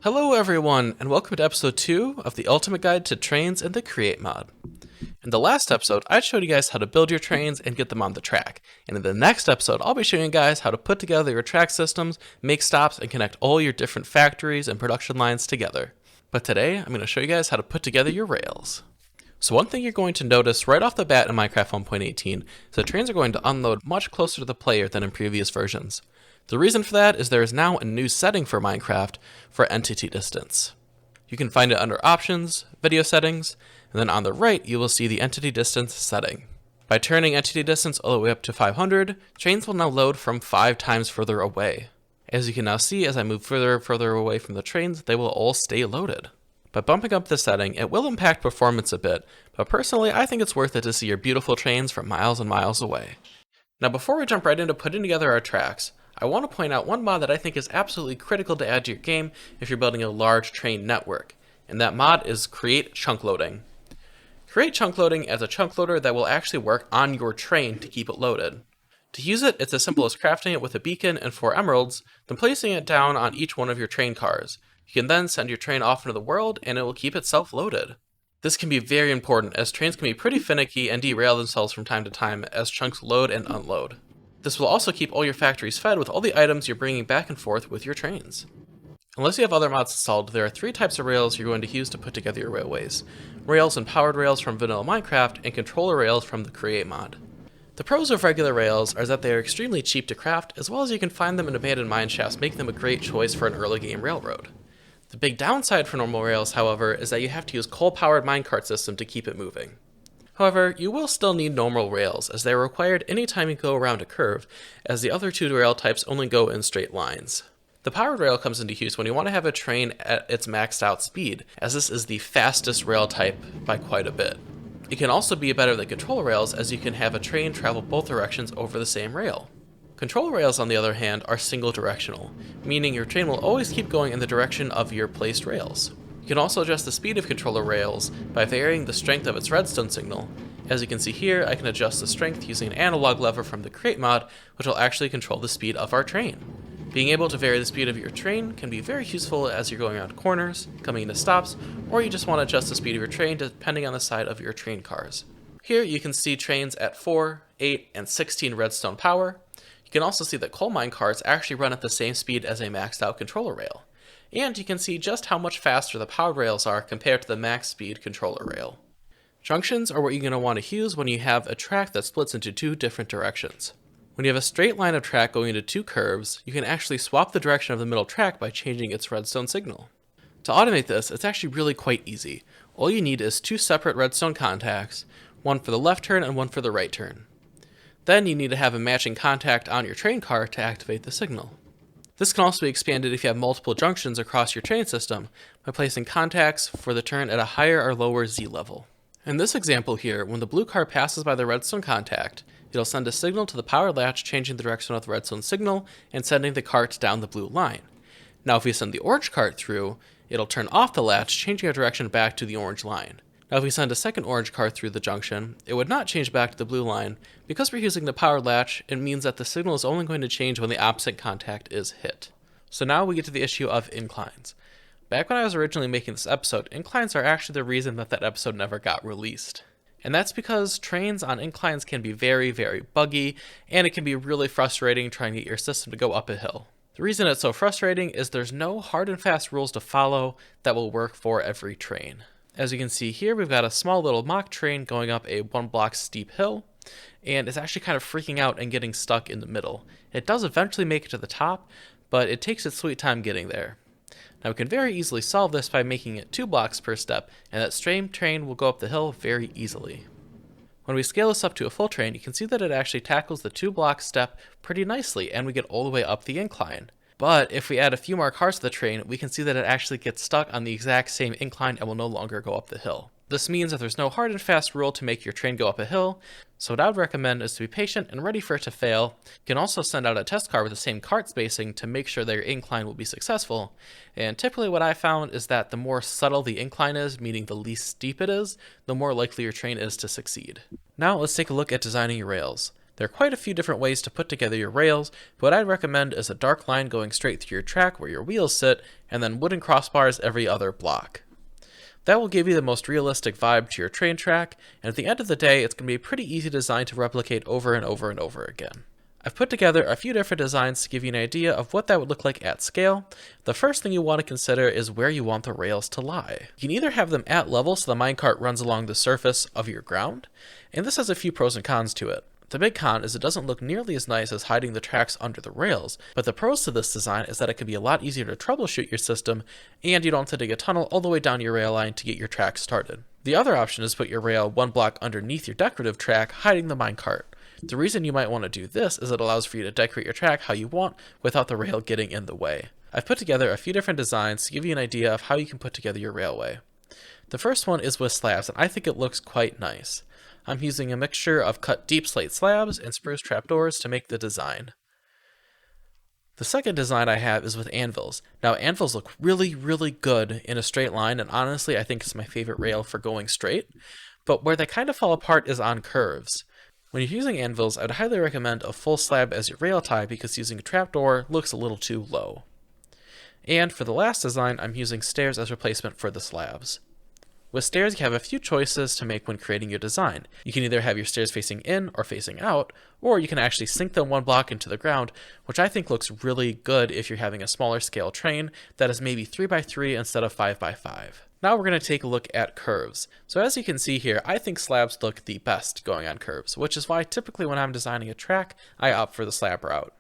Hello everyone, and welcome to episode 2 of the Ultimate Guide to Trains in the Create mod. In the last episode, I showed you guys how to build your trains and get them on the track. And in the next episode, I'll be showing you guys how to put together your track systems, make stops, and connect all your different factories and production lines together. But today, I'm going to show you guys how to put together your rails. So one thing you're going to notice right off the bat in Minecraft 1.18 is that trains are going to unload much closer to the player than in previous versions. The reason for that is there is now a new setting for Minecraft for entity distance. You can find it under Options, Video Settings, and then on the right you will see the entity distance setting. By turning entity distance all the way up to 500, trains will now load from 5 times further away. As you can now see, as I move further and further away from the trains, they will all stay loaded. By bumping up the setting, it will impact performance a bit, but personally I think it's worth it to see your beautiful trains from miles and miles away. Now before we jump right into putting together our tracks, I want to point out one mod that I think is absolutely critical to add to your game if you're building a large train network, and that mod is Create Chunkloading. Create Chunkloading as a chunk loader that will actually work on your train to keep it loaded. To use it, it's as simple as crafting it with a beacon and 4 emeralds, then placing it down on each one of your train cars. You can then send your train off into the world and it will keep itself loaded. This can be very important as trains can be pretty finicky and derail themselves from time to time as chunks load and unload. This will also keep all your factories fed with all the items you're bringing back and forth with your trains. Unless you have other mods installed, there are 3 types of rails you're going to use to put together your railways. Rails and powered rails from vanilla Minecraft, and controller rails from the Create mod. The pros of regular rails are that they are extremely cheap to craft, as well as you can find them in abandoned mine shafts, making them a great choice for an early game railroad. The big downside for normal rails, however, is that you have to use coal-powered minecart system to keep it moving. However, you will still need normal rails, as they are required anytime you go around a curve, as the other 2 rail types only go in straight lines. The powered rail comes into use when you want to have a train at its maxed out speed, as this is the fastest rail type by quite a bit. It can also be better than controller rails, as you can have a train travel both directions over the same rail. Controller rails, on the other hand, are single directional, meaning your train will always keep going in the direction of your placed rails. You can also adjust the speed of controller rails by varying the strength of its redstone signal. As you can see here, I can adjust the strength using an analog lever from the Create mod, which will actually control the speed of our train. Being able to vary the speed of your train can be very useful as you're going around corners, coming into stops, or you just want to adjust the speed of your train depending on the side of your train cars. Here you can see trains at 4, 8, and 16 redstone power. You can also see that coal mine carts actually run at the same speed as a maxed out controller rail. And you can see just how much faster the powered rails are compared to the max speed controller rail. Junctions are what you're going to want to use when you have a track that splits into 2 different directions. When you have a straight line of track going into 2 curves, you can actually swap the direction of the middle track by changing its redstone signal. To automate this, it's actually really quite easy. All you need is 2 separate redstone contacts, one for the left turn and one for the right turn. Then you need to have a matching contact on your train car to activate the signal. This can also be expanded if you have multiple junctions across your train system by placing contacts for the turn at a higher or lower Z level. In this example here, when the blue car passes by the redstone contact, it'll send a signal to the power latch changing the direction of the redstone signal and sending the cart down the blue line. Now if we send the orange cart through, it'll turn off the latch, changing our direction back to the orange line. Now if we send a second orange cart through the junction, it would not change back to the blue line. Because we're using the power latch, it means that the signal is only going to change when the opposite contact is hit. So now we get to the issue of inclines. Back when I was originally making this episode, inclines are actually the reason that episode never got released. And that's because trains on inclines can be very, very buggy, and it can be really frustrating trying to get your system to go up a hill. The reason it's so frustrating is there's no hard and fast rules to follow that will work for every train. As you can see here, we've got a small little mock train going up a 1 block steep hill, and it's actually kind of freaking out and getting stuck in the middle. It does eventually make it to the top, but it takes its sweet time getting there. Now we can very easily solve this by making it 2 blocks per step, and that same train will go up the hill very easily. When we scale this up to a full train, you can see that it actually tackles the 2 block step pretty nicely, and we get all the way up the incline. But if we add a few more cars to the train, we can see that it actually gets stuck on the exact same incline and will no longer go up the hill. This means that there's no hard and fast rule to make your train go up a hill, so what I would recommend is to be patient and ready for it to fail. You can also send out a test car with the same cart spacing to make sure that your incline will be successful, and typically what I found is that the more subtle the incline is, meaning the least steep it is, the more likely your train is to succeed. Now let's take a look at designing your rails. There are quite a few different ways to put together your rails, but what I'd recommend is a dark line going straight through your track where your wheels sit, and then wooden crossbars every other block. That will give you the most realistic vibe to your train track, and at the end of the day, it's going to be a pretty easy design to replicate over and over and over again. I've put together a few different designs to give you an idea of what that would look like at scale. The first thing you want to consider is where you want the rails to lie. You can either have them at level so the minecart runs along the surface of your ground, and this has a few pros and cons to it. The big con is it doesn't look nearly as nice as hiding the tracks under the rails, but the pros to this design is that it can be a lot easier to troubleshoot your system, and you don't have to dig a tunnel all the way down your rail line to get your track started. The other option is put your rail one block underneath your decorative track, hiding the minecart. The reason you might want to do this is it allows for you to decorate your track how you want without the rail getting in the way. I've put together a few different designs to give you an idea of how you can put together your railway. The first one is with slabs, and I think it looks quite nice. I'm using a mixture of cut deep slate slabs and spruce trapdoors to make the design. The second design I have is with anvils. Now anvils look really good in a straight line, and honestly I think it's my favorite rail for going straight, but where they kind of fall apart is on curves. When you're using anvils, I'd highly recommend a full slab as your rail tie because using a trapdoor looks a little too low. And for the last design, I'm using stairs as replacement for the slabs. With stairs, you have a few choices to make when creating your design. You can either have your stairs facing in or facing out, or you can actually sink them one block into the ground, which I think looks really good if you're having a smaller scale train that is maybe 3x3 instead of 5x5. Now we're going to take a look at curves. So as you can see here, I think slabs look the best going on curves, which is why typically when I'm designing a track, I opt for the slab route.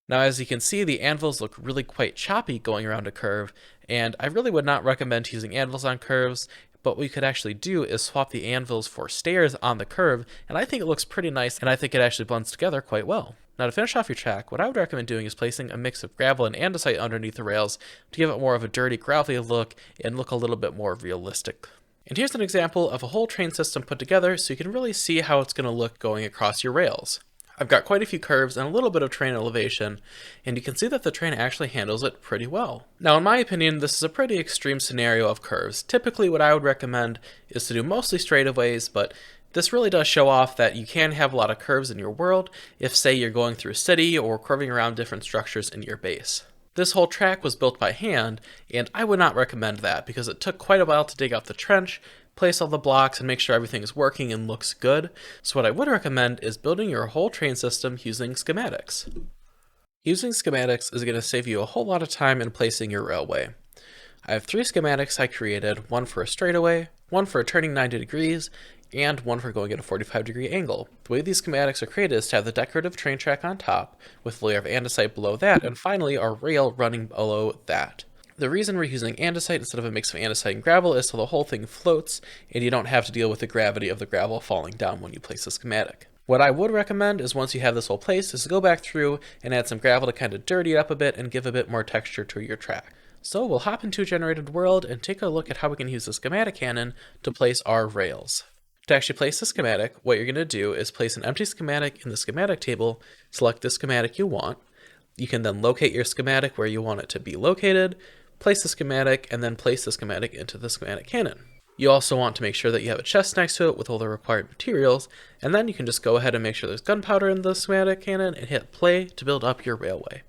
Now as you can see, the anvils look really quite choppy going around a curve, and I really would not recommend using anvils on curves, but what you could actually do is swap the anvils for stairs on the curve, and I think it looks pretty nice, and I think it actually blends together quite well. Now to finish off your track, what I would recommend doing is placing a mix of gravel and andesite underneath the rails to give it more of a dirty, gravelly look and look a little bit more realistic. And here's an example of a whole train system put together so you can really see how it's going to look going across your rails. I've got quite a few curves and a little bit of train elevation, and you can see that the train actually handles it pretty well. Now in my opinion, this is a pretty extreme scenario of curves. Typically what I would recommend is to do mostly straightaways, but this really does show off that you can have a lot of curves in your world if, say, you're going through a city or curving around different structures in your base. This whole track was built by hand, and I would not recommend that because it took quite a while to dig out the trench, place all the blocks, and make sure everything is working and looks good. So what I would recommend is building your whole train system using schematics. Using schematics is going to save you a whole lot of time in placing your railway. I have 3 schematics I created, one for a straightaway, one for turning 90 degrees, and one for going at a 45-degree angle. The way these schematics are created is to have the decorative train track on top, with a layer of andesite below that, and finally our rail running below that. The reason we're using andesite instead of a mix of andesite and gravel is so the whole thing floats, and you don't have to deal with the gravity of the gravel falling down when you place the schematic. What I would recommend is once you have this whole placed is to go back through and add some gravel to kind of dirty it up a bit and give a bit more texture to your track. So we'll hop into a generated world and take a look at how we can use the schematic cannon to place our rails. To actually place the schematic, what you're going to do is place an empty schematic in the schematic table, select the schematic you want. You can then locate your schematic where you want it to be located, place the schematic, and then place the schematic into the schematic cannon. You also want to make sure that you have a chest next to it with all the required materials, and then you can just go ahead and make sure there's gunpowder in the schematic cannon and hit play to build up your railway.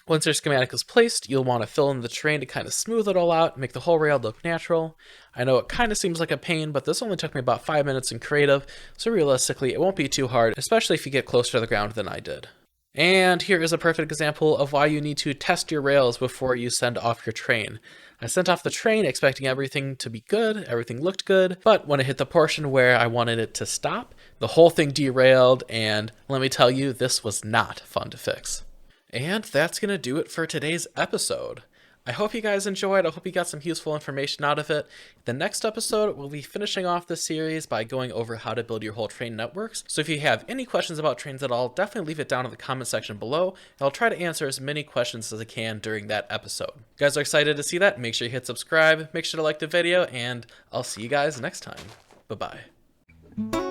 Once your schematic is placed, you'll want to fill in the terrain to kind of smooth it all out, make the whole rail look natural. I know it kind of seems like a pain, but this only took me about 5 minutes in creative, so realistically it won't be too hard, especially if you get closer to the ground than I did. And here is a perfect example of why you need to test your rails before you send off your train. I sent off the train expecting everything to be good, everything looked good, but when I hit the portion where I wanted it to stop, the whole thing derailed, and let me tell you, this was not fun to fix. And that's going to do it for today's episode. I hope you guys enjoyed. I hope you got some useful information out of it. The next episode, we'll be finishing off the series by going over how to build your whole train networks. So if you have any questions about trains at all, definitely leave it down in the comment section below, and I'll try to answer as many questions as I can during that episode. If you guys are excited to see that, make sure you hit subscribe, make sure to like the video, and I'll see you guys next time. Bye-bye.